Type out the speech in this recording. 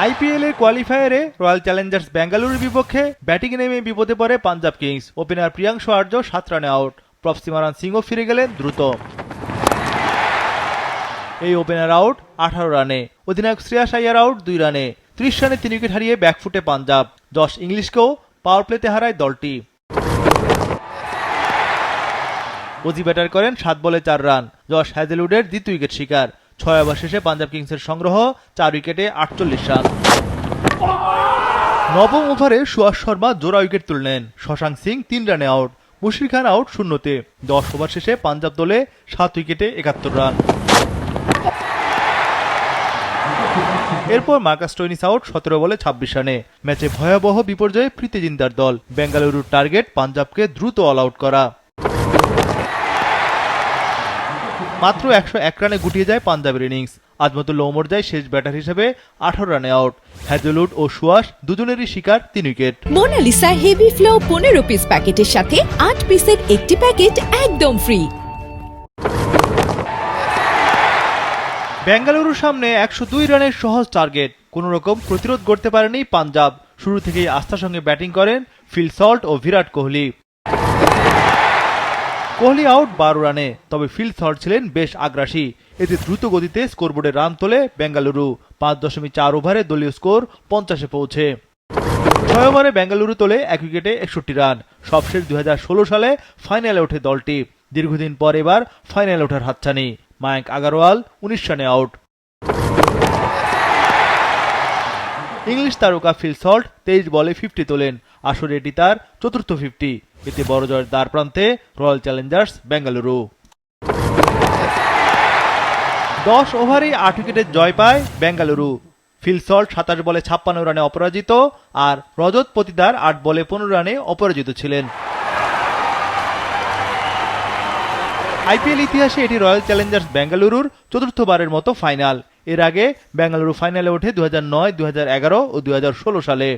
IPL এর কোয়ালিফায়ারে royal Challengers বেঙ্গালুরুর বিপক্ষে ব্যাটিংয়ে নেমে বিপদে পড়ে পাঞ্জাব কিংস। ওপেনার প্রিয়াংশু আর্য 7 রানে আউট। প্রভ সিমরন সিংও ফিরে গেলেন দ্রুত। এই ওপেনার আউট 18 রানে। অধিনায়ক শ্রেয়াস আইয়ার আউট 2 রানে। 30 রানে 3 উইকেট হারিয়ে ব্যাকফুটে পাঞ্জাব। জশ ইংলিশকেও পাওয়ার প্লেতে হারায় দলটি। অজি ব্যাটার করেন 7 বলে 4 রান। জশ হ্যাজেলউডের দ্বিতীয় উইকেট শিকার। 6 ওভার শেষে পাঞ্জাব কিংসের সংগ্রহ 4 উইকেটে 48 রান। নবম ওভারে সুয়াস শর্মা জোড়া উইকেট তুললেন। শশাঙ্ক সিং 3 রানে আউট। মুশফিক খান আউট শূন্যতে। 10 ওভার শেষে পাঞ্জাব দলে 7 উইকেটে 71 রান। এরপর মার্কাস স্টোইনিস আউট 17 বলে 26 রানে। ম্যাচে ভয়াবহ বিপর্যয়ে প্রীতি জিন্দার দল। বেঙ্গালুরুর টার্গেট পাঞ্জাবকে দ্রুত অল আউট করা। মাত্র 101 রানে গুটিয়ে যায় পাঞ্জাবের ইনিংস। আজমতুল্লাহ ওমর যায় শেষ ব্যাটার হিসেবে 18 রানে আউট। হ্যাজেলউড ও সুয়াস দুজনেরই শিকার 3 wicket. Monalisa heavy flow 15 piece প্যাকেটের সাথে 8 পিসের একটি প্যাকেট একদম ফ্রি। বেঙ্গালুরুর সামনে 102 রানের সহজ টার্গেট। কোন রকম প্রতিরোধ করতে পারেনি পাঞ্জাব। শুরু থেকেই আস্থার সঙ্গে ব্যাটিং করেন ফিল সল্ট ও বিরাট কোহলি। কোহলি আউট 12 রানে। তবে ফিল সল্ট ছিলেন বেশ আগ্রাসী। এতে দ্রুত গতিতে স্কোরবোর্ডে রান তোলে বেঙ্গালুরু। 5.4 ওভারে দলীয় স্কোর 50-এ পৌঁছে। 6 ওভারে বেঙ্গালুরু তোলে 1 উইকেটে 61 রান। সবশেষ 2016 সালে ফাইনালে ওঠে দলটি। দীর্ঘদিন পর এবার ফাইনালে ওঠার হাতছানি। মায়াঙ্ক আগরওয়াল 19 রানে আউট। ইংলিশ তারকা ফিল সল্ট 23 বলে 50 তোলেন। আসলে এটি তার চতুর্থ 50। এতে বড় জয়ের দ্বার প্রান্তে রয়্যাল চ্যালেঞ্জার্স বেঙ্গালুরু। 10 ওভারে 8 উইকেটের জয় পায় বেঙ্গালুরু। ফিল সল্ট 27 বলে 56 রানে অপরাজিত, আর রজত পতিদার 8 বলে 15 রানে অপরাজিত ছিলেন। আইপিএল ইতিহাসে এটি রয়্যাল চ্যালেঞ্জার্স বেঙ্গালুরুর চতুর্থবারের মতো ফাইনাল। এর আগে বেঙ্গালুরু ফাইনালে ওঠে 2009, 2011 ও 2016 সালে।